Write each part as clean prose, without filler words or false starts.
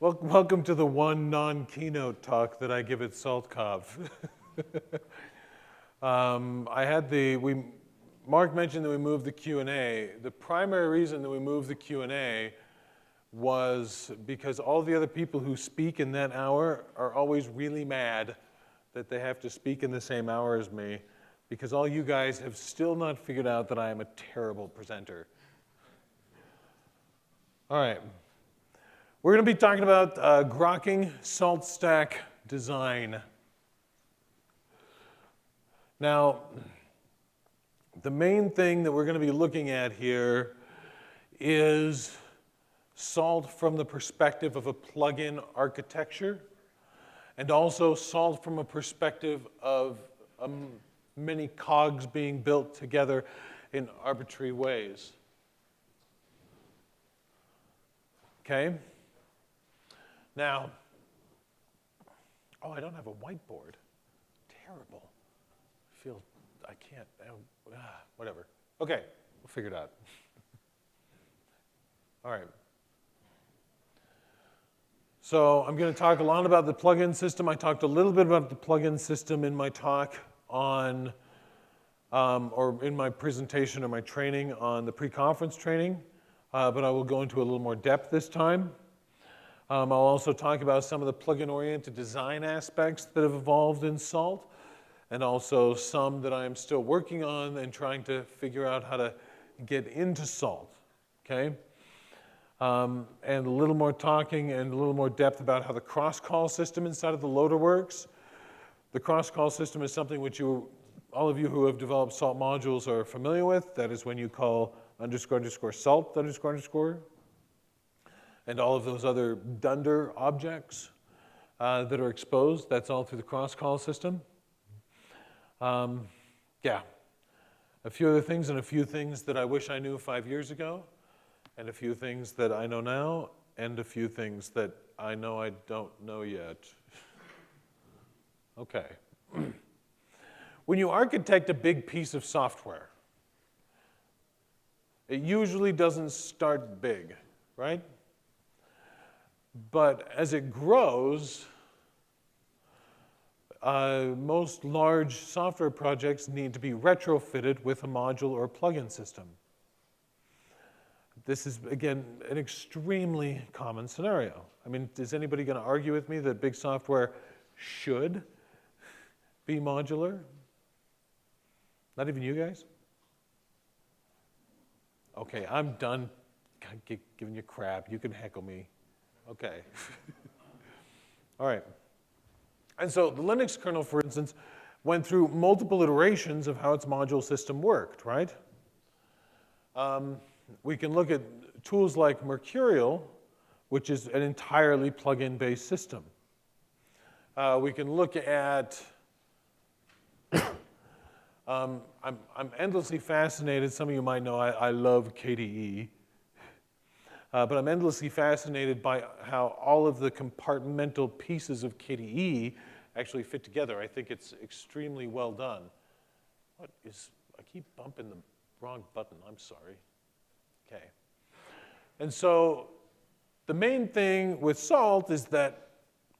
Welcome to the one non-keynote talk that I give at SaltConf. Mark mentioned that we moved the Q&A. The primary reason that we moved the Q&A was because all the other people who speak in that hour are always really mad that they have to speak in the same hour as me, because all you guys have still not figured out that I am a terrible presenter. All right. We're going to be talking about Grokking SaltStack design. Now, the main thing that we're going to be looking at here is Salt from the perspective of a plugin architecture, and also Salt from a perspective of many cogs being built together in arbitrary ways. Okay? Now, oh, I don't have a whiteboard. Terrible. I can't, whatever. Okay, we'll figure it out. All right. So I'm going to talk a lot about the plugin system. I talked a little bit about the plugin system in my talk on, or in my presentation or my training on the pre-conference training, but I will go into a little more depth this time. I'll also talk about some of the plugin-oriented design aspects that have evolved in Salt, and also some that I am still working on and trying to figure out how to get into Salt, okay? And a little more talking and a little more depth about how the cross-call system inside of the loader works. The cross-call system is something which all of you who have developed Salt modules are familiar with. That is when you call __salt __, and all of those other dunder objects that are exposed. That's all through the cross-call system. Yeah, a few other things and a few things that I wish I knew 5 years ago, and a few things that I know now, and a few things that I know I don't know yet. Okay. When you architect a big piece of software, it usually doesn't start big, right? But as it grows, most large software projects need to be retrofitted with a module or plugin system. This is, again, an extremely common scenario. I mean, is anybody going to argue with me that big software should be modular? Not even you guys? Okay, I'm done giving you crap. You can heckle me. Okay. All right. And so the Linux kernel, for instance, went through multiple iterations of how its module system worked, right? We can look at tools like Mercurial, which is an entirely plugin-based system. We can look at, I'm endlessly fascinated, some of you might know I love KDE. But I'm endlessly fascinated by how all of the compartmental pieces of KDE actually fit together. I think it's extremely well done. I keep bumping the wrong button, I'm sorry. Okay. And so the main thing with Salt is that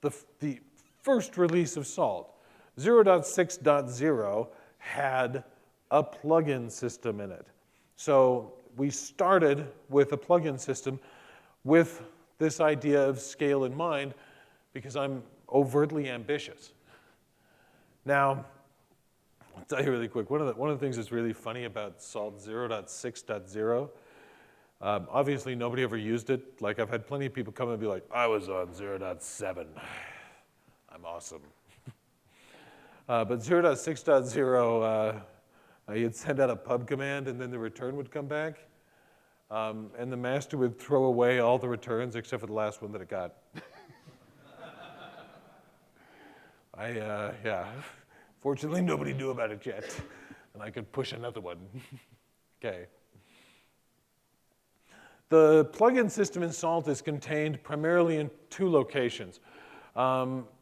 the first release of Salt, 0.6.0, had a plugin system in it. So we started with a plugin system with this idea of scale in mind because I'm overtly ambitious. Now, I'll tell you really quick, one of the things that's really funny about Salt 0.6.0, obviously nobody ever used it. Like I've had plenty of people come and be like, I was on 0.7. I'm awesome. But 0.6.0, you'd send out a pub command and then the return would come back. And the master would throw away all the returns except for the last one that it got. Yeah. Fortunately, nobody knew about it yet. And I could push another one. Okay. The plugin system in Salt is contained primarily in two locations.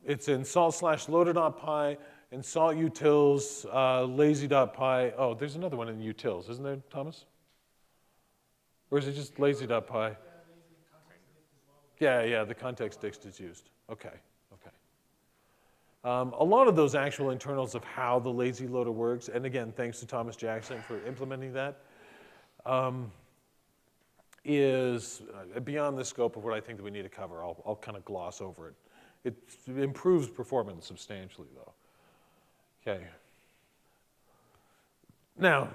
It's in salt/loader.py and salt utils lazy.py. Oh, there's another one in utils, isn't there, Thomas? Or is it just lazy.py? Yeah, the context dict is used. Okay. A lot of those actual internals of how the lazy loader works, and again, thanks to Thomas Jackson for implementing that, is beyond the scope of what I think that we need to cover. I'll kind of gloss over it. It improves performance substantially, though. Okay. Now,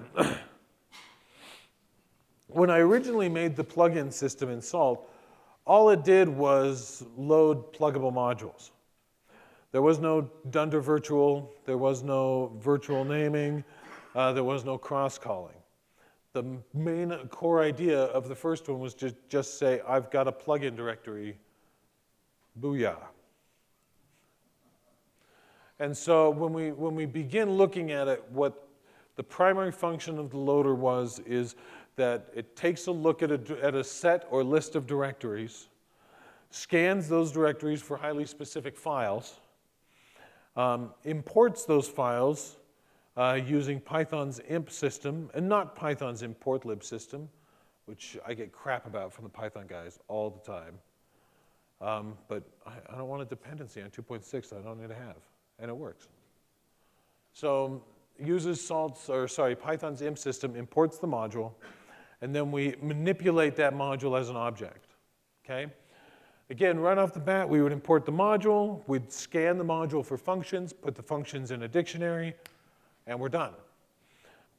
when I originally made the plugin system in Salt, all it did was load pluggable modules. There was no dunder virtual, there was no virtual naming, there was no cross-calling. The main core idea of the first one was to just say, I've got a plugin directory, booyah. And so when we begin looking at it, what the primary function of the loader is that it takes a look at a set or list of directories, scans those directories for highly specific files, imports those files using Python's imp system, and not Python's importlib system, which I get crap about from the Python guys all the time. But I don't want a dependency on 2.6 that I don't need to have, and it works. So uses Python's imp system, imports the module, and then we manipulate that module as an object, okay? Again, right off the bat, we would import the module, we'd scan the module for functions, put the functions in a dictionary, and we're done.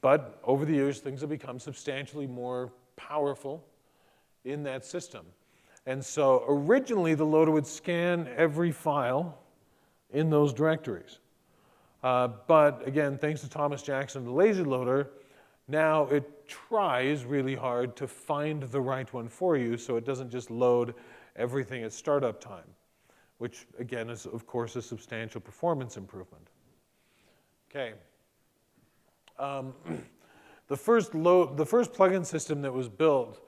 But over the years, things have become substantially more powerful in that system. And so originally, the loader would scan every file in those directories. But again, thanks to Thomas Jackson, the lazy loader, now it tries really hard to find the right one for you, so it doesn't just load everything at startup time, which again is, of course, a substantial performance improvement. Okay. The first plugin system that was built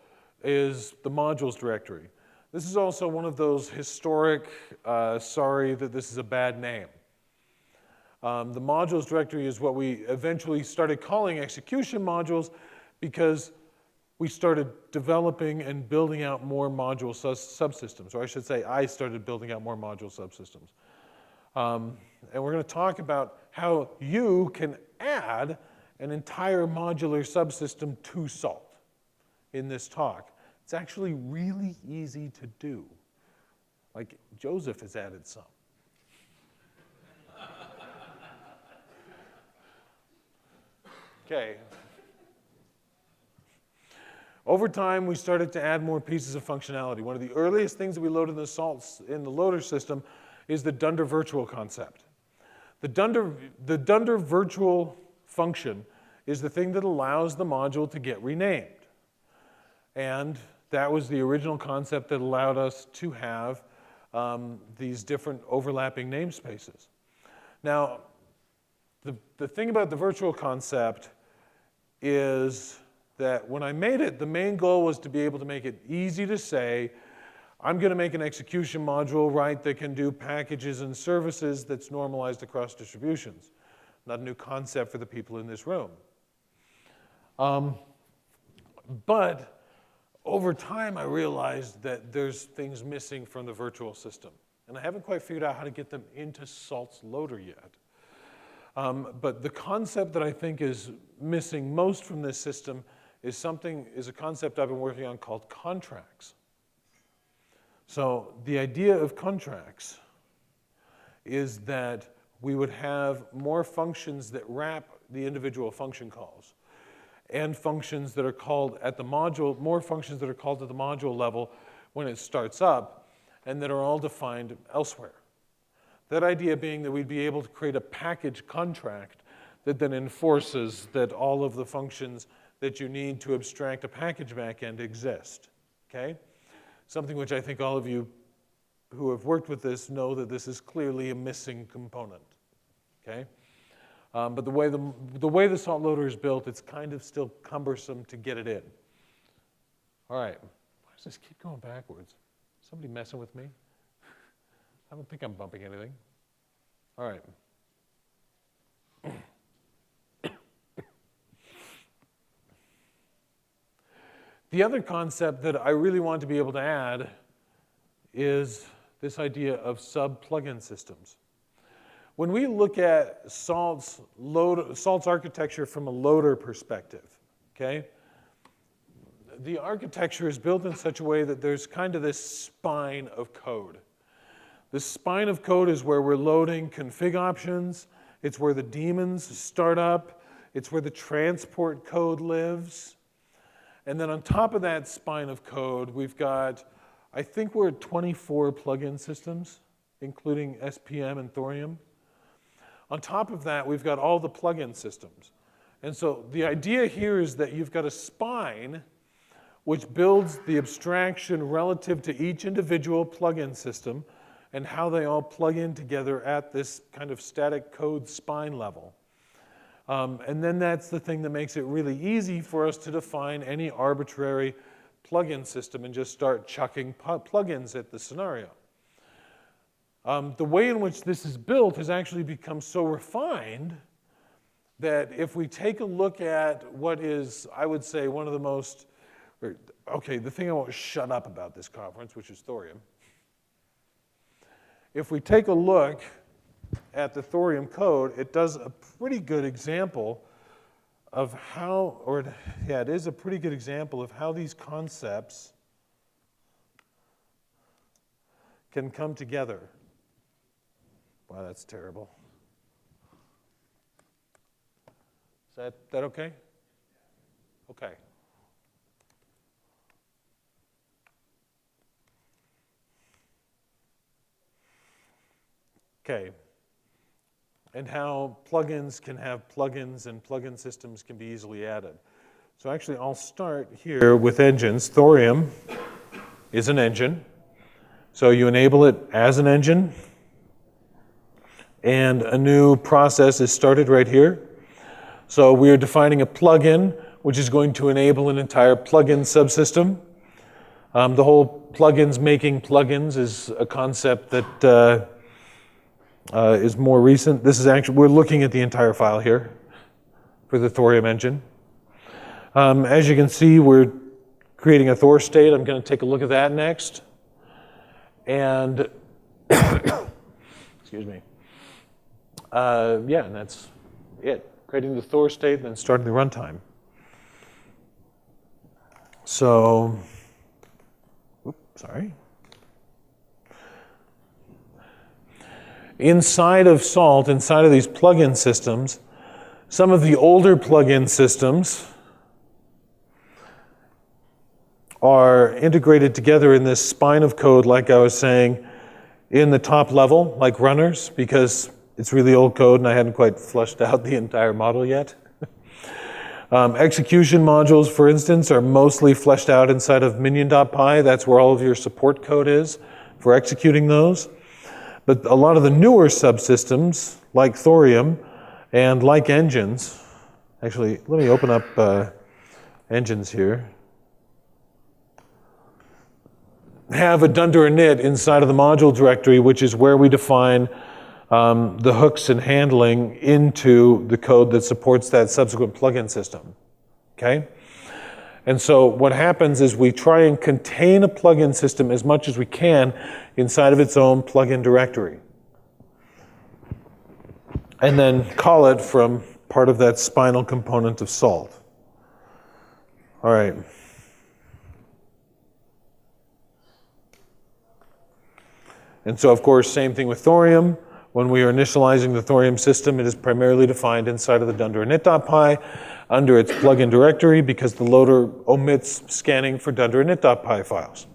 is the modules directory. This is also one of those historic, sorry that this is a bad name. The modules directory is what we eventually started calling execution modules because we started developing and building out more module subsystems, or I should say I started building out more module subsystems. And we're going to talk about how you can add an entire modular subsystem to Salt in this talk. It's actually really easy to do. Like Joseph has added some. Okay. Over time, we started to add more pieces of functionality. One of the earliest things that we loaded in the loader system is the dunder virtual concept. The dunder virtual function is the thing that allows the module to get renamed. And that was the original concept that allowed us to have these different overlapping namespaces. Now, the thing about the virtual concept is that when I made it, the main goal was to be able to make it easy to say, I'm going to make an execution module, right, that can do packages and services that's normalized across distributions. Not a new concept for the people in this room. But over time, I realized that there's things missing from the virtual system. And I haven't quite figured out how to get them into Salt's loader yet. But the concept that I think is missing most from this system is a concept I've been working on called contracts. So the idea of contracts is that we would have more functions that wrap the individual function calls, and functions that are called at the module, more functions that are called at the module level when it starts up, and that are all defined elsewhere. That idea being that we'd be able to create a package contract that then enforces that all of the functions that you need to abstract a package backend exist, okay? Something which I think all of you who have worked with this know that this is clearly a missing component, okay? But the way the Salt loader is built, it's kind of still cumbersome to get it in. All right, why does this keep going backwards? Somebody messing with me? I don't think I'm bumping anything. All right. The other concept that I really want to be able to add is this idea of sub-plugin systems. When we look at Salt's architecture from a loader perspective, okay, the architecture is built in such a way that there's kind of this spine of code. The spine of code is where we're loading config options. It's where the daemons start up. It's where the transport code lives. And then on top of that spine of code, we've got, I think we're at 24 plugin systems, including SPM and Thorium. On top of that, we've got all the plugin systems. And so the idea here is that you've got a spine which builds the abstraction relative to each individual plugin system and how they all plug in together at this kind of static code spine level. And then that's the thing that makes it really easy for us to define any arbitrary plugin system and just start chucking plugins at the scenario. The way in which this is built has actually become so refined that if we take a look at what is, I would say, one of the most, okay, the thing I won't shut up about this conference, which is Thorium. If we take a look at the Thorium code, it does a pretty good example of how, it is a pretty good example of how these concepts can come together. Wow, that's terrible. Is that okay? Okay. Okay. And how plugins can have plugins and plugin systems can be easily added. So actually, I'll start here with engines. Thorium is an engine. So you enable it as an engine. And a new process is started right here. So we are defining a plugin, which is going to enable an entire plugin subsystem. The whole plugins making plugins is a concept that is more recent. This is actually, we're looking at the entire file here for the Thorium engine. As you can see, we're creating a Thor state. I'm going to take a look at that next. And, excuse me. Yeah, and that's it. Creating the Thor state, then starting the runtime. So, oops, sorry. Inside of Salt, inside of these plugin systems, some of the older plugin systems are integrated together in this spine of code, like I was saying, in the top level, like runners, because it's really old code and I hadn't quite flushed out the entire model yet. Execution modules, for instance, are mostly fleshed out inside of minion.py. That's where all of your support code is for executing those. But a lot of the newer subsystems, like Thorium and like engines, actually, let me open up engines here, have a dunder init inside of the module directory, which is where we define the hooks and handling into the code that supports that subsequent plugin system, okay? And so what happens is we try and contain a plugin system as much as we can inside of its own plugin directory. And then call it from part of that spinal component of Salt. All right. And so, of course, same thing with Thorium. When we are initializing the Thorium system, it is primarily defined inside of the dunder init.py under its plugin directory because the loader omits scanning for dunder init.py files.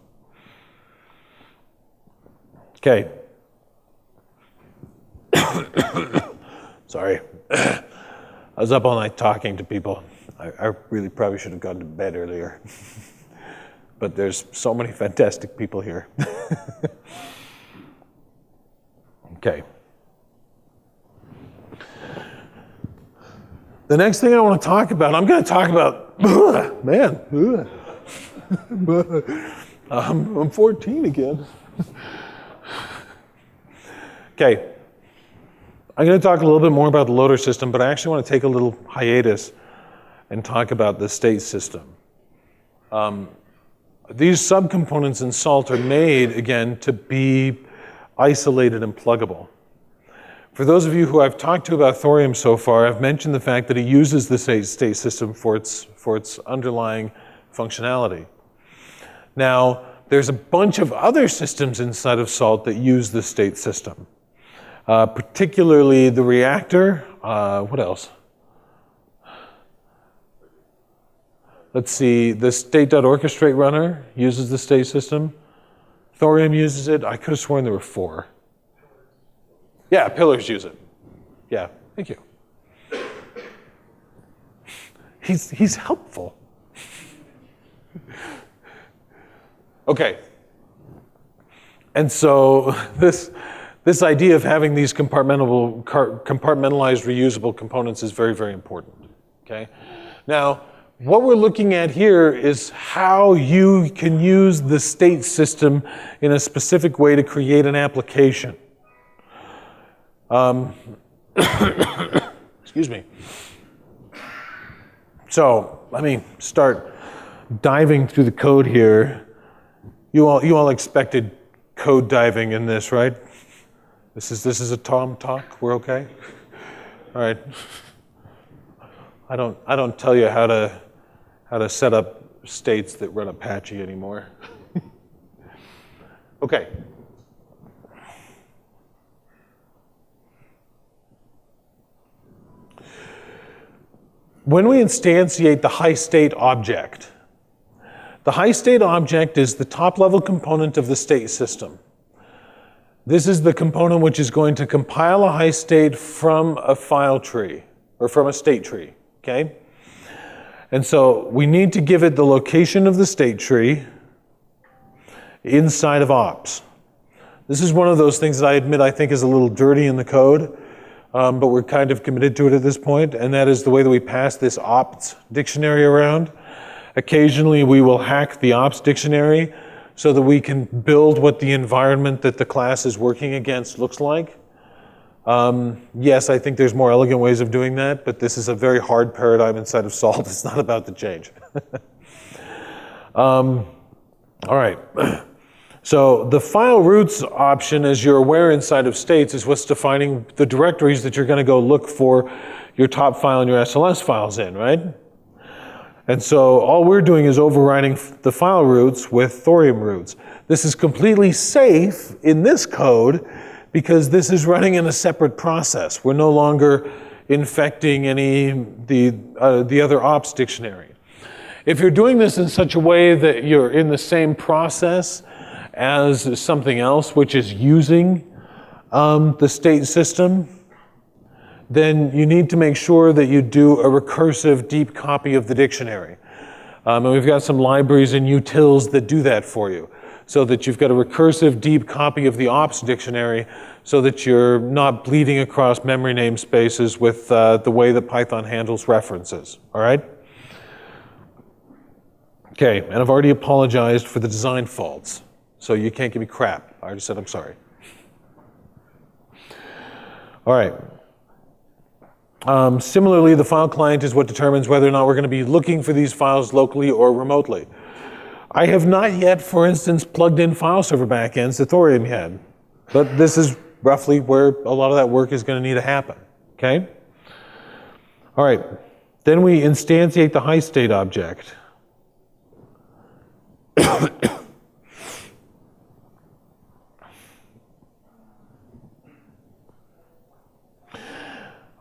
Okay. Sorry. I was up all night talking to people. I really probably should have gone to bed earlier. But there's so many fantastic people here. Okay. The next thing I want to talk about, I'm going to talk about, man, I'm 14 again. Okay. I'm going to talk a little bit more about the loader system, but I actually want to take a little hiatus and talk about the state system. these subcomponents in salt are made, again, to be isolated and pluggable. For those of you who I've talked to about thorium so far, I've mentioned the fact that it uses the state system for its underlying functionality. Now, there's a bunch of other systems inside of salt that use the state system, particularly the reactor. What else? Let's see, the state.orchestrate runner uses the state system. Thorium uses it. I could have sworn there were 4. Yeah, pillars use it. Yeah, thank you. He's helpful. Okay. And so this idea of having these compartmentalized reusable components is very, very important. Okay? Now, what we're looking at here is how you can use the state system in a specific way to create an application. Excuse me. So let me start diving through the code here. You all expected code diving in this, right? This is a Tom talk. We're okay. All right. I don't tell you how to set up states that run Apache anymore. Okay. When we instantiate the high state object, the high state object is the top level component of the state system. This is the component which is going to compile a high state from a file tree or from a state tree, okay? And so we need to give it the location of the state tree inside of ops. This is one of those things that I admit I think is a little dirty in the code, but we're kind of committed to it at this point, and that is the way that we pass this ops dictionary around. Occasionally we will hack the ops dictionary so that we can build what the environment that the class is working against looks like. Yes, I think there's more elegant ways of doing that, but this is a very hard paradigm inside of SALT. It's not about to change. All right. So the file roots option, as you're aware inside of states, is what's defining the directories that you're going to go look for your top file and your SLS files in, right? And so all we're doing is overriding the file roots with thorium roots. This is completely safe in this code because this is running in a separate process. We're no longer infecting the other ops dictionary. If you're doing this in such a way that you're in the same process as something else which is using the state system, then you need to make sure that you do a recursive deep copy of the dictionary. And we've got some libraries and utils that do that for you, so that you've got a recursive deep copy of the ops dictionary so that you're not bleeding across memory namespaces with the way that Python handles references, all right? Okay, and I've already apologized for the design faults, so you can't give me crap. I already said I'm sorry. All right. Similarly, the file client is what determines whether or not we're going to be looking for these files locally or remotely. I have not yet, for instance, plugged in file server backends that Thorium had, but this is roughly where a lot of that work is going to need to happen, okay? All right, then we instantiate the high state object.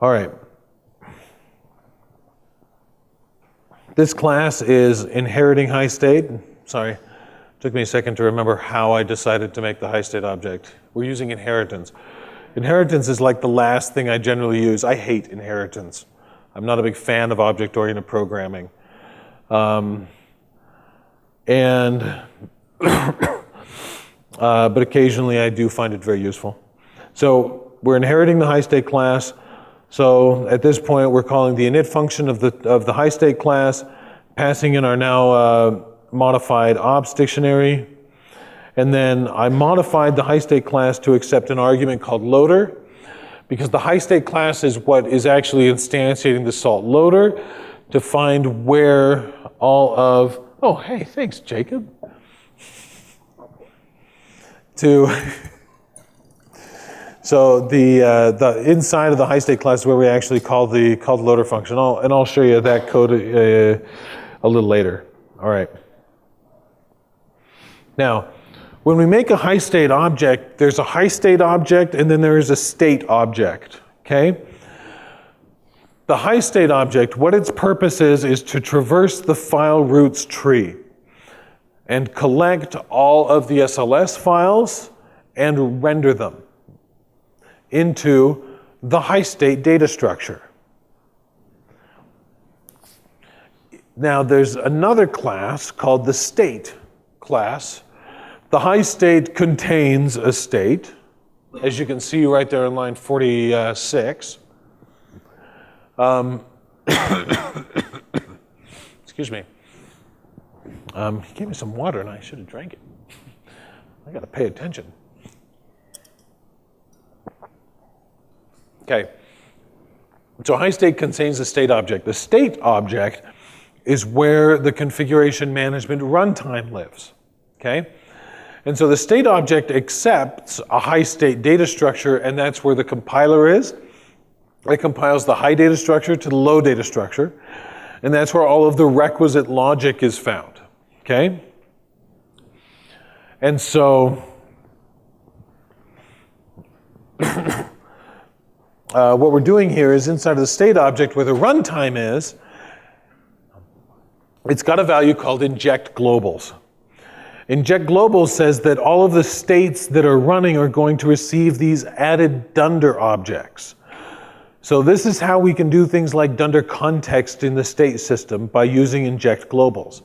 All right. This class is inheriting high state. Sorry, took me a second to remember how I decided to make the high state object. We're using inheritance. Inheritance is like the last thing I generally use. I hate inheritance. I'm not a big fan of object-oriented programming. But occasionally I do find it very useful. So we're inheriting the high state class. So at this point, we're calling the init function of the high state class, passing in our now modified ops dictionary. And then I modified the high state class to accept an argument called loader, because the high state class is what is actually instantiating the salt loader to find where all of, oh, hey, thanks, Jacob. So the inside of the high state class is where we actually call the loader function. I'll show you that code a little later. All right. Now, when we make a high state object, there's a high state object and then there is a state object. Okay. The high state object, what its purpose is to traverse the file roots tree and collect all of the SLS files and render them into the high state data structure. Now there's another class called the state class. The high state contains a state, as you can see right there in line 46. Excuse me. He gave me some water and I should have drank it. I gotta pay attention. Okay, so high state contains a state object. The state object is where the configuration management runtime lives, okay? And so the state object accepts a high state data structure and that's where the compiler is. It compiles the high data structure to the low data structure and that's where all of the requisite logic is found, okay? And so what we're doing here is inside of the state object where the runtime is, it's got a value called inject globals. Inject globals says that all of the states that are running are going to receive these added dunder objects. So this is how we can do things like dunder context in the state system by using inject globals.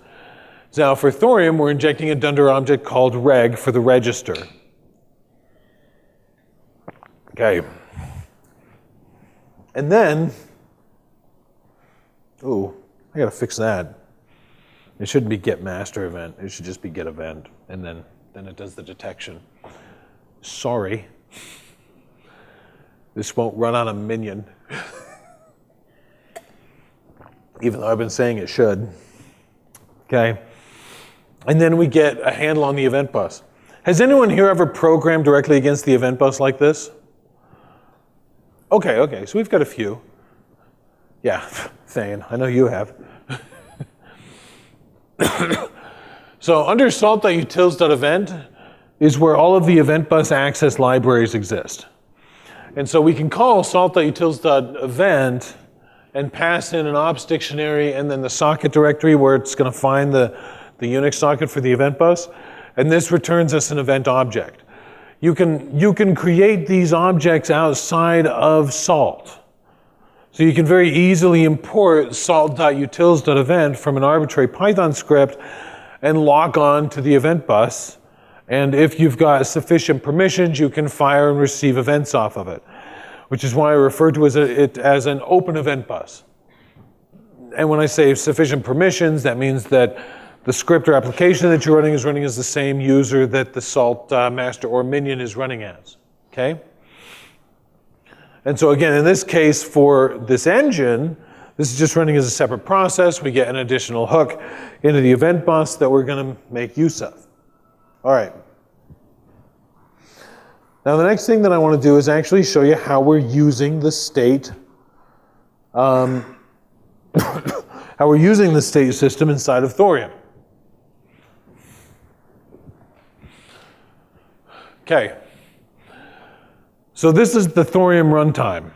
So now for Thorium, we're injecting a dunder object called reg for the register. Okay. And then, ooh, I gotta fix that. It shouldn't be get master event. It should just be get event, and then it does the detection. Sorry. This won't run on a minion. Even though I've been saying it should. Okay. And then we get a handle on the event bus. Has anyone here ever programmed directly against the event bus like this? Okay, so we've got a few. Yeah, Thane, I know you have. So under salt.utils.event is where all of the event bus access libraries exist. And so we can call salt.utils.event and pass in an ops dictionary and then the socket directory where it's going to find the Unix socket for the event bus. And this returns us an event object. You can create these objects outside of Salt. So you can very easily import salt.utils.event from an arbitrary Python script and log on to the event bus. And if you've got sufficient permissions, you can fire and receive events off of it, which is why I refer to it as an open event bus. And when I say sufficient permissions, that means that the script or application that you're running is running as the same user that the Salt master or minion is running as, okay? And so again, in this case, for this engine, this is just running as a separate process. We get an additional hook into the event bus that we're going to make use of. All right. Now the next thing that I want to do is actually show you how we're using the state, how we're using the state system inside of Thorium. Okay. So this is the Thorium runtime.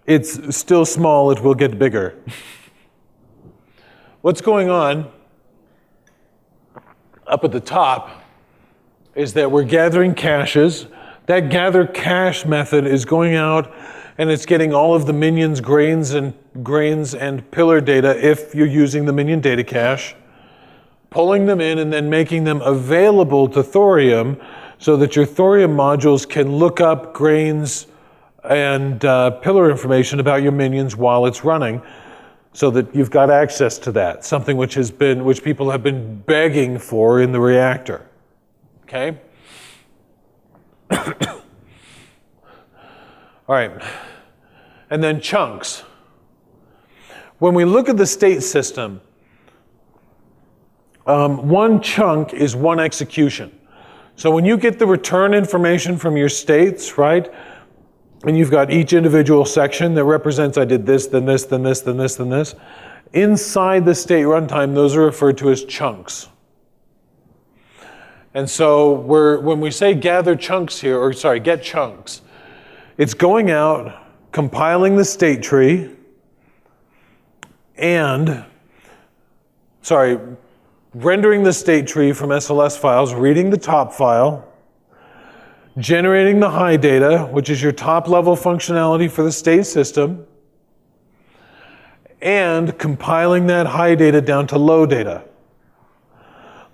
It's still small, it will get bigger. What's going on up at the top is that we're gathering caches. That gather cache method is going out and it's getting all of the minions, grains and pillar data if you're using the minion data cache, pulling them in and then making them available to Thorium so that your Thorium modules can look up grains and pillar information about your minions while it's running, so that you've got access to that, something which people have been begging for in the reactor. Okay? All right. And then chunks. When we look at the state system, one chunk is one execution. So when you get the return information from your states, right, and you've got each individual section that represents I did this, then this, then this, then this, then this, inside the state runtime, those are referred to as chunks. And so when we say gather chunks here, or sorry, get chunks, it's going out, compiling the state tree, and, rendering the state tree from SLS files, reading the top file, generating the high data, which is your top level functionality for the state system, and compiling that high data down to low data.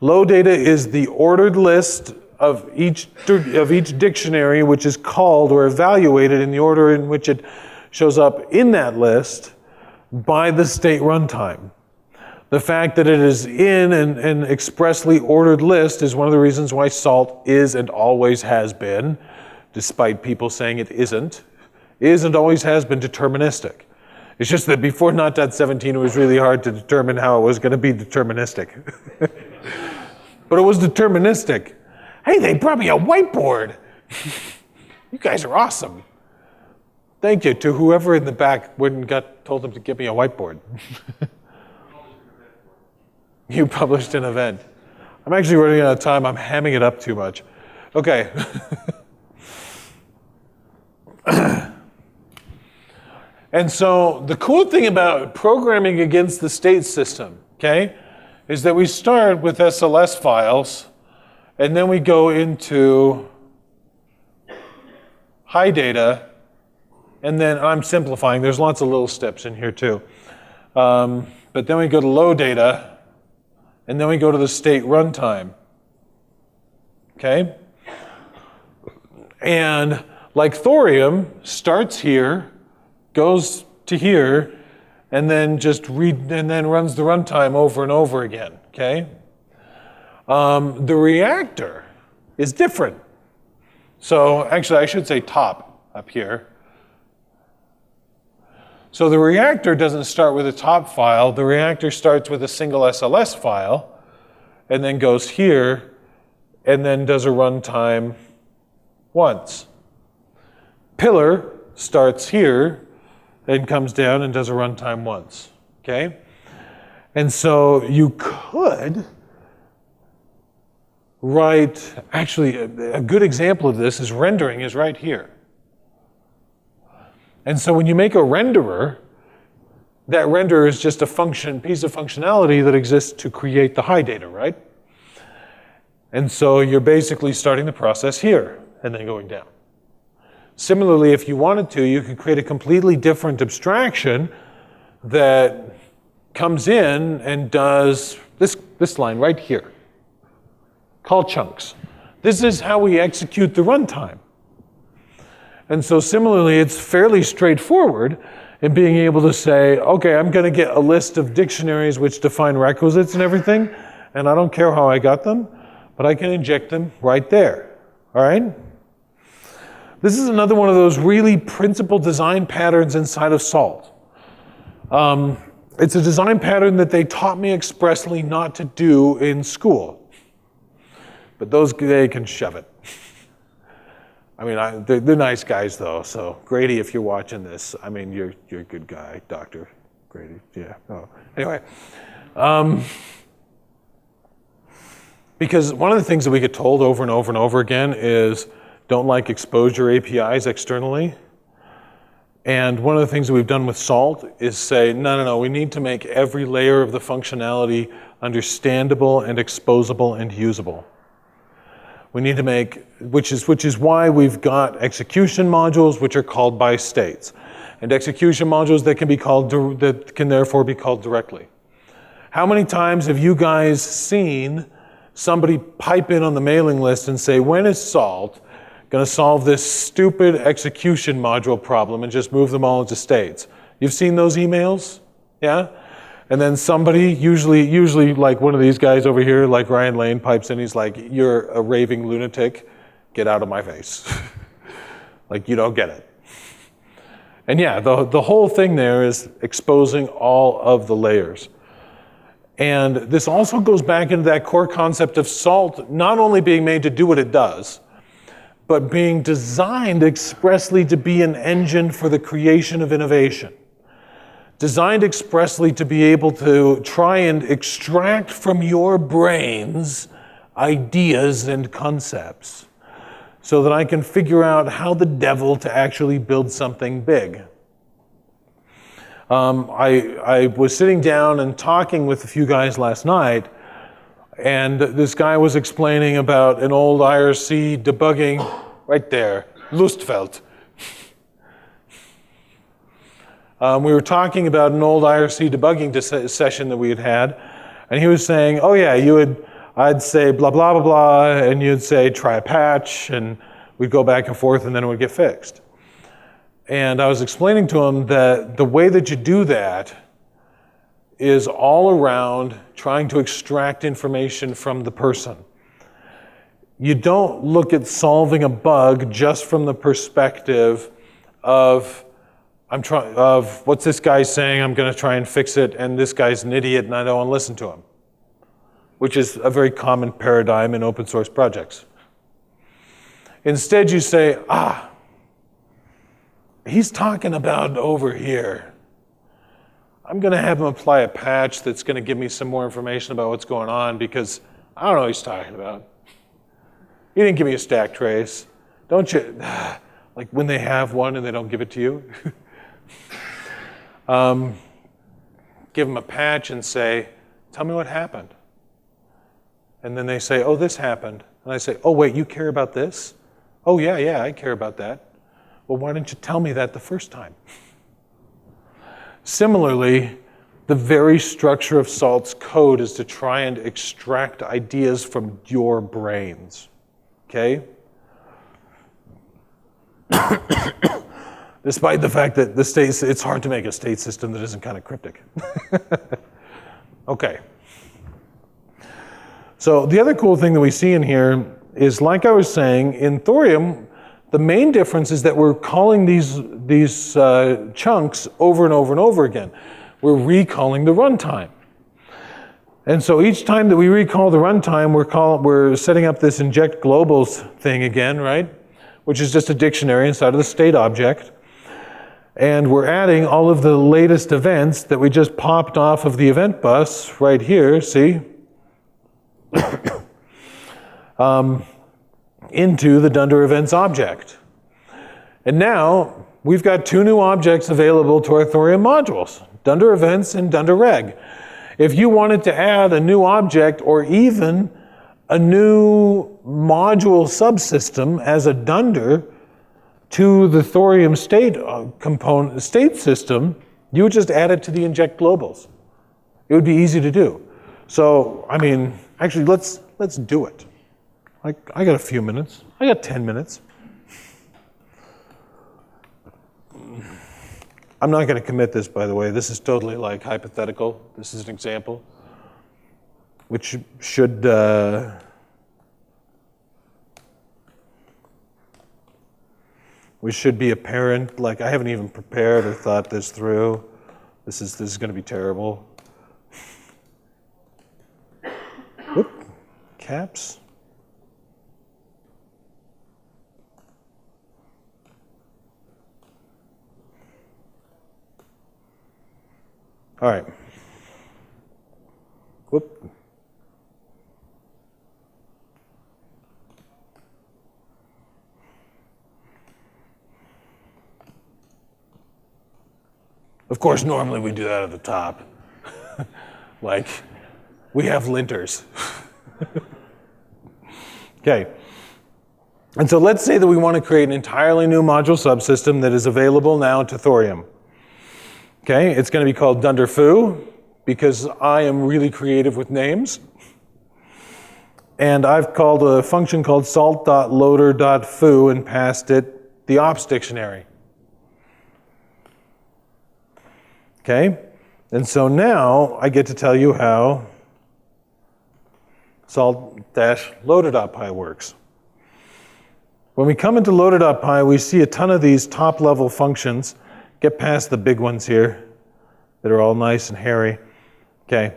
Low data is the ordered list of each dictionary, which is called or evaluated in the order in which it shows up in that list by the state runtime. The fact that it is in an expressly ordered list is one of the reasons why SALT is and always has been, despite people saying it isn't, is and always has been deterministic. It's just that before .17 it was really hard to determine how it was going to be deterministic. But it was deterministic. Hey, they brought me a whiteboard. You guys are awesome. Thank you to whoever in the back told them to give me a whiteboard. You published an event. I'm actually running out of time. I'm hamming it up too much. Okay. And so the cool thing about programming against the state system, okay, is that we start with SLS files, and then we go into high data, and then I'm simplifying. There's lots of little steps in here too. But then we go to low data, and then we go to the state runtime, okay? And like Thorium, starts here, goes to here, and then runs the runtime over and over again, okay? The reactor is different. So actually, I should say top up here. So the reactor doesn't start with a top file. The reactor starts with a single SLS file, and then goes here, and then does a runtime once. Pillar starts here, and comes down and does a runtime once, okay? And so you could write, actually, a good example of this is rendering is right here. And so when you make a renderer, that renderer is just a piece of functionality that exists to create the high data, right? And so you're basically starting the process here and then going down. Similarly, if you wanted to, you could create a completely different abstraction that comes in and does this line right here, call chunks. This is how we execute the runtime. And so similarly, it's fairly straightforward in being able to say, okay, I'm going to get a list of dictionaries which define requisites and everything, and I don't care how I got them, but I can inject them right there, all right? This is another one of those really principal design patterns inside of SALT. It's a design pattern that they taught me expressly not to do in school, but they can shove it. I mean, they're nice guys though, so Grady, if you're watching this, I mean, you're a good guy, Dr. Grady, yeah. Oh. Anyway, because one of the things that we get told over and over and over again is don't like exposure APIs externally. And one of the things that we've done with SALT is say, no, we need to make every layer of the functionality understandable and exposable and usable. We need to make, which is why we've got execution modules which are called by states, and execution modules that can therefore be called directly. How many times have you guys seen somebody pipe in on the mailing list and say, when is SALT going to solve this stupid execution module problem and just move them all into states? You've seen those emails? Yeah? And then somebody, usually like one of these guys over here, like Ryan Lane, pipes in, he's like, you're a raving lunatic, get out of my face. Like, you don't get it. And yeah, the whole thing there is exposing all of the layers. And this also goes back into that core concept of salt not only being made to do what it does, but being designed expressly to be an engine for the creation of innovation. Designed expressly to be able to try and extract from your brains ideas and concepts so that I can figure out how the devil to actually build something big. I was sitting down and talking with a few guys last night, and this guy was explaining about an old IRC debugging, right there, Lustfeld. We were talking about an old IRC debugging session that we had had, and he was saying, oh yeah, I'd say blah, blah, blah, blah, and you'd say try a patch, and we'd go back and forth, and then it would get fixed. And I was explaining to him that the way that you do that is all around trying to extract information from the person. You don't look at solving a bug just from the perspective of what's this guy saying, I'm going to try and fix it, and this guy's an idiot and I don't want to listen to him, which is a very common paradigm in open source projects. Instead, you say, he's talking about over here. I'm going to have him apply a patch that's going to give me some more information about what's going on because I don't know what he's talking about. He didn't give me a stack trace. Don't you, like when they have one and they don't give it to you? Give them a patch and say, tell me what happened. And then they say, oh, this happened. And I say, oh, wait, you care about this? Oh, yeah, I care about that. Well, why didn't you tell me that the first time? Similarly, the very structure of SALT's code is to try and extract ideas from your brains, okay? Despite the fact that it's hard to make a state system that isn't kind of cryptic. Okay. So the other cool thing that we see in here is, like I was saying, in Thorium, the main difference is that we're calling these chunks over and over and over again. We're recalling the runtime. And so each time that we recall the runtime, we're setting up this inject globals thing again, right? Which is just a dictionary inside of the state object. And we're adding all of the latest events that we just popped off of the event bus right here, see? Into the Dunder events object. And now we've got two new objects available to our Thorium modules, Dunder events and Dunder reg. If you wanted to add a new object or even a new module subsystem as a Dunder to the Thorium state component state system, you would just add it to the inject globals. It would be easy to do. So, I mean, actually, let's do it. I got a few minutes. I got 10 minutes. I'm not going to commit this, by the way. This is totally like hypothetical. This is an example, which should be apparent. Like, I haven't even prepared or thought this through. This is going to be terrible. Whoop, caps. All right. Whoop. Of course, normally we do that at the top. Like, we have linters. Okay. And so let's say that we want to create an entirely new module subsystem that is available now to Thorium. Okay, it's going to be called Dunderfoo because I am really creative with names. And I've called a function called salt.loader.foo and passed it the ops dictionary. Okay, and so now I get to tell you how salt-loader.py works. When we come into loader.py, we see a ton of these top-level functions. Get past the big ones here that are all nice and hairy. Okay,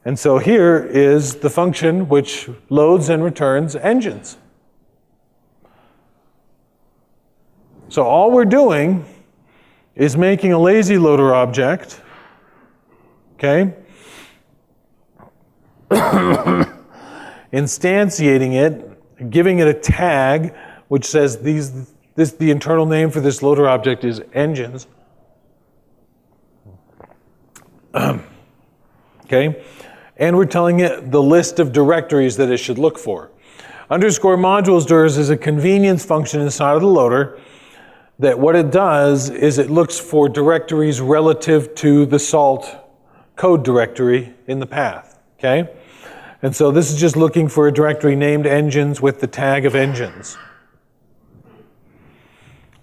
And so here is the function which loads and returns engines. So all we're doing is making a lazy loader object, okay? Instantiating it, giving it a tag which says the internal name for this loader object is engines. Okay? And we're telling it the list of directories that it should look for. Underscore modules DIRs is a convenience function inside of the loader that what it does is it looks for directories relative to the salt code directory in the path, okay? And so this is just looking for a directory named engines with the tag of engines.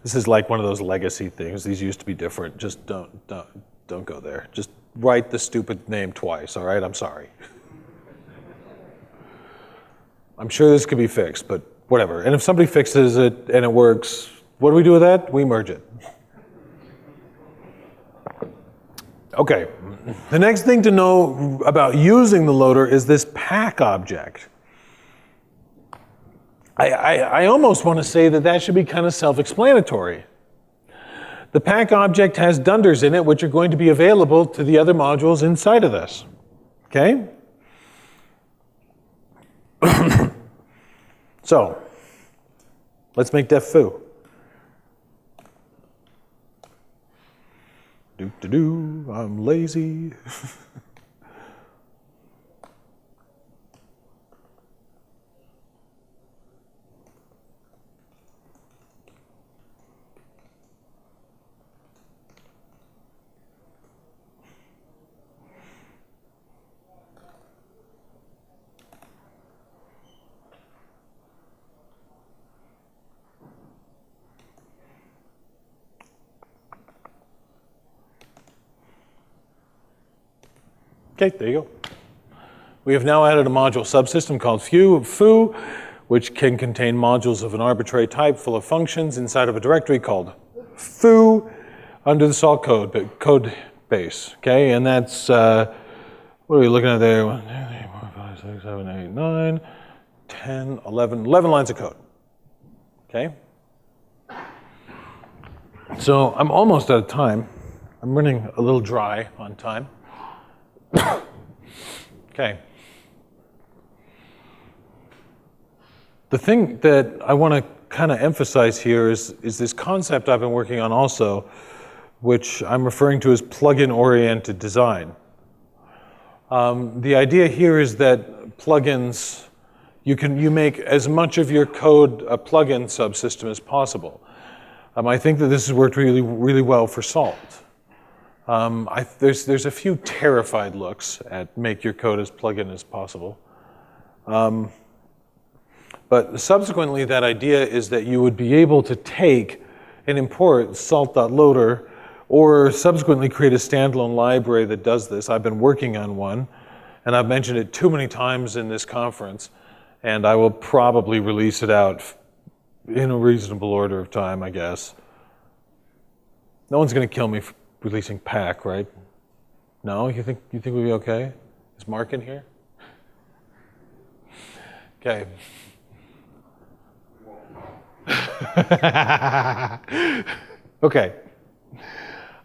This is like one of those legacy things. These used to be different. Just don't go there. Just write the stupid name twice, all right? I'm sorry. I'm sure this could be fixed, but whatever. And if somebody fixes it and it works, what do we do with that? We merge it. Okay, the next thing to know about using the loader is this pack object. I almost want to say that should be kind of self-explanatory. The pack object has dunders in it, which are going to be available to the other modules inside of this, okay? So, let's make def foo. I'm lazy. Okay, there you go. We have now added a module subsystem called foo, which can contain modules of an arbitrary type full of functions inside of a directory called foo under the salt code base. Okay, and that's, what are we looking at there? 1, 2, 3, 4, 5, 6, 7, 8, 9, 10, 11 lines of code. Okay? So I'm almost out of time. I'm running a little dry on time. Okay. The thing that I want to kind of emphasize here is this concept I've been working on also, which I'm referring to as plugin-oriented design. The idea here is that plugins, you make as much of your code a plugin subsystem as possible. I think that this has worked really, really well for Salt. There's a few terrified looks at make your code as plug-in as possible. But subsequently, that idea is that you would be able to take and import salt.loader or subsequently create a standalone library that does this. I've been working on one, and I've mentioned it too many times in this conference, and I will probably release it out in a reasonable order of time, I guess. No one's going to kill me for releasing pack, right? No? You think we'll be okay? Is Mark in here? Okay. Okay.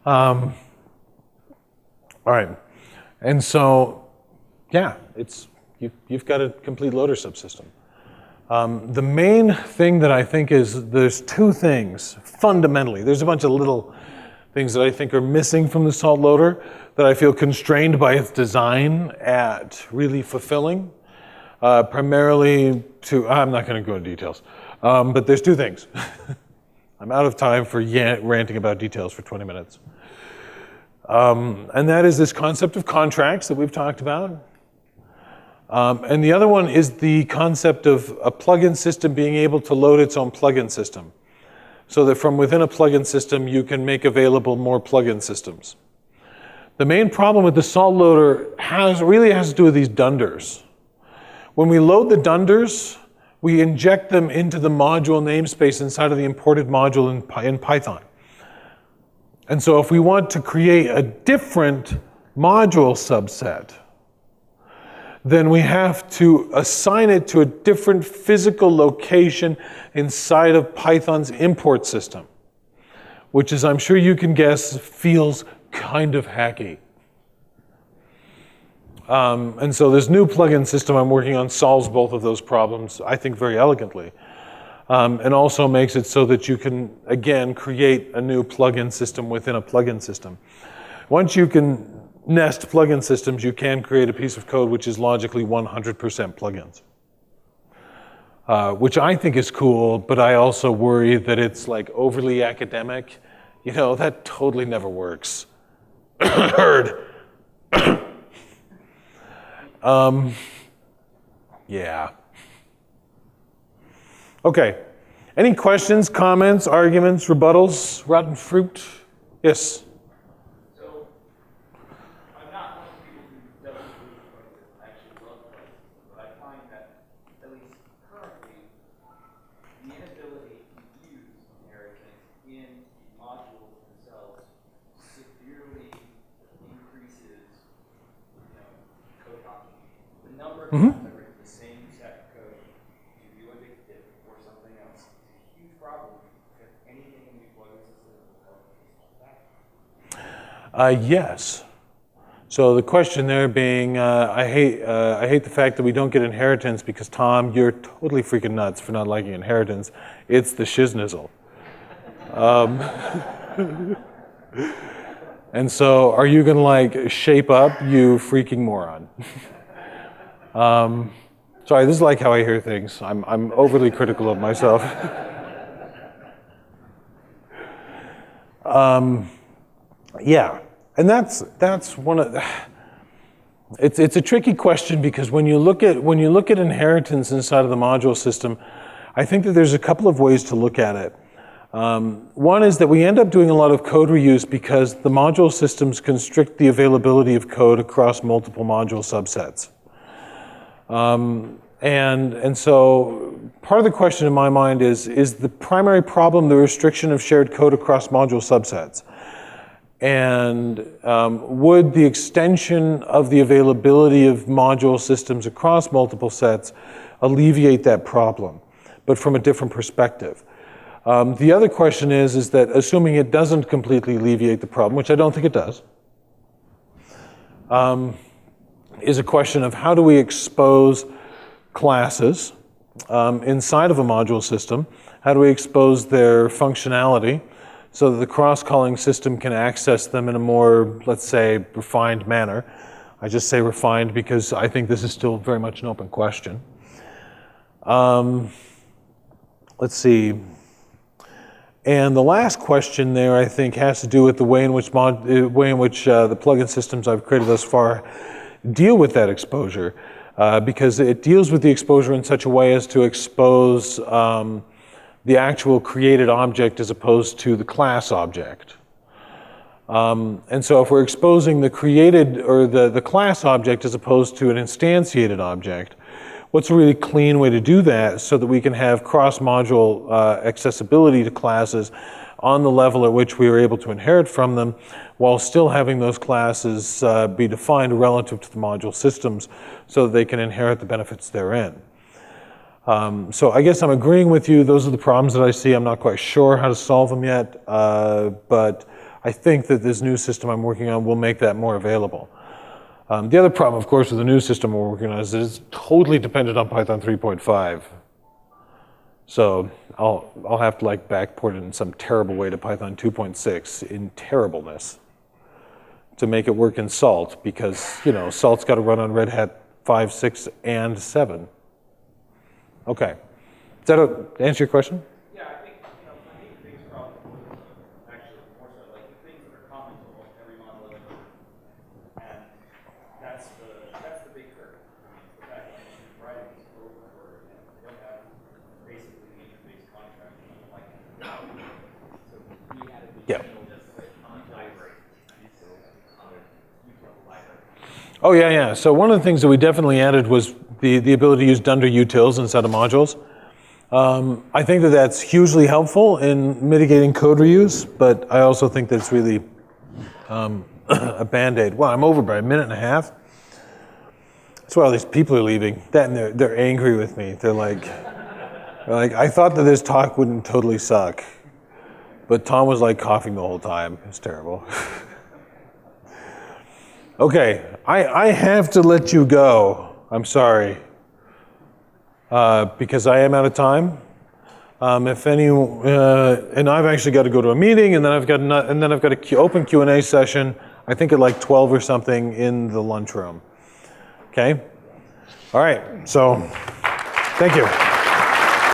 All right. And so, yeah, you've got a complete loader subsystem. The main thing that I think is there's two things fundamentally. There's a bunch of little things that I think are missing from the salt loader that I feel constrained by its design at really fulfilling. Primarily I'm not going to go into details, but there's two things. I'm out of time for ranting about details for 20 minutes. And that is this concept of contracts that we've talked about. And the other one is the concept of a plugin system being able to load its own plugin system. So that from within a plugin system, you can make available more plugin systems. The main problem with the salt loader really has to do with these dunders. When we load the dunders, we inject them into the module namespace inside of the imported module in Python. And so if we want to create a different module subset, then we have to assign it to a different physical location inside of Python's import system, which, as I'm sure you can guess, feels kind of hacky. And so this new plugin system I'm working on solves both of those problems, I think, very elegantly. And also makes it so that you can, again, create a new plugin system within a plugin system. Once you can nest plugin systems, you can create a piece of code which is logically 100% plugins. Which I think is cool, but I also worry that it's like overly academic. You know, that totally never works. Heard. Yeah. Okay. Any questions, comments, arguments, rebuttals, rotten fruit? Yes. So, I'm not one of the people who doesn't believe plugins. I actually love plugins, but I find that, at least currently, the inability to use inheritance in modules themselves severely increases, code contribution. The number of times I've written the same set of code to do a big dip or something else is a huge problem because anything in the plugin system will help that. Yes. So the question there being, I hate the fact that we don't get inheritance because, Tom, you're totally freaking nuts for not liking inheritance. It's the shiznizzle. And so are you going to like shape up, you freaking moron? Sorry, this is like how I hear things. I'm overly critical of myself. Yeah, and that's one of the, it's a tricky question because when you look at inheritance inside of the module system, I think that there's a couple of ways to look at it. One is that we end up doing a lot of code reuse because the module systems constrict the availability of code across multiple module subsets. And so part of the question in my mind is the primary problem the restriction of shared code across module subsets? And would the extension of the availability of module systems across multiple sets alleviate that problem, but from a different perspective? The other question is that assuming it doesn't completely alleviate the problem, which I don't think it does, is a question of how do we expose classes inside of a module system? How do we expose their functionality so that the cross-calling system can access them in a more, let's say, refined manner? I just say refined because I think this is still very much an open question. Let's see. And the last question there, I think, has to do with the way in which the plugin systems I've created thus far deal with that exposure, because it deals with the exposure in such a way as to expose the actual created object as opposed to the class object. And so if we're exposing the created or the class object as opposed to an instantiated object, what's a really clean way to do that so that we can have cross-module accessibility to classes on the level at which we are able to inherit from them while still having those classes be defined relative to the module systems so that they can inherit the benefits therein. So I guess I'm agreeing with you. Those are the problems that I see. I'm not quite sure how to solve them yet, but I think that this new system I'm working on will make that more available. The other problem, of course, with the new system we're working on is that it's totally dependent on Python 3.5. So I'll have to like backport it in some terrible way to Python 2.6 in terribleness to make it work in Salt because, you know, Salt's got to run on Red Hat 5, 6, and 7. Okay. Does that answer your question? Yeah, I think, I think the biggest problem is actually more so like the things that are common to almost every monolith. And that's the big curve. The fact that you're writing these over and over again, they don't have basically the interface contract like that. So we had a library. Oh, yeah. So one of the things that we definitely added was the ability to use dunder utils inside of modules. I think that that's hugely helpful in mitigating code reuse, but I also think that it's really a Band-Aid. Wow, I'm over by a minute and a half. That's why all these people are leaving. And they're angry with me. They're like, I thought that this talk wouldn't totally suck. But Tom was like coughing the whole time. It's terrible. Okay, I have to let you go. I'm sorry. Because I am out of time. If any, and I've actually got to go to a meeting, and then I've got a open Q&A session. I think at like 12 or something in the lunchroom. Okay. All right. So, thank you.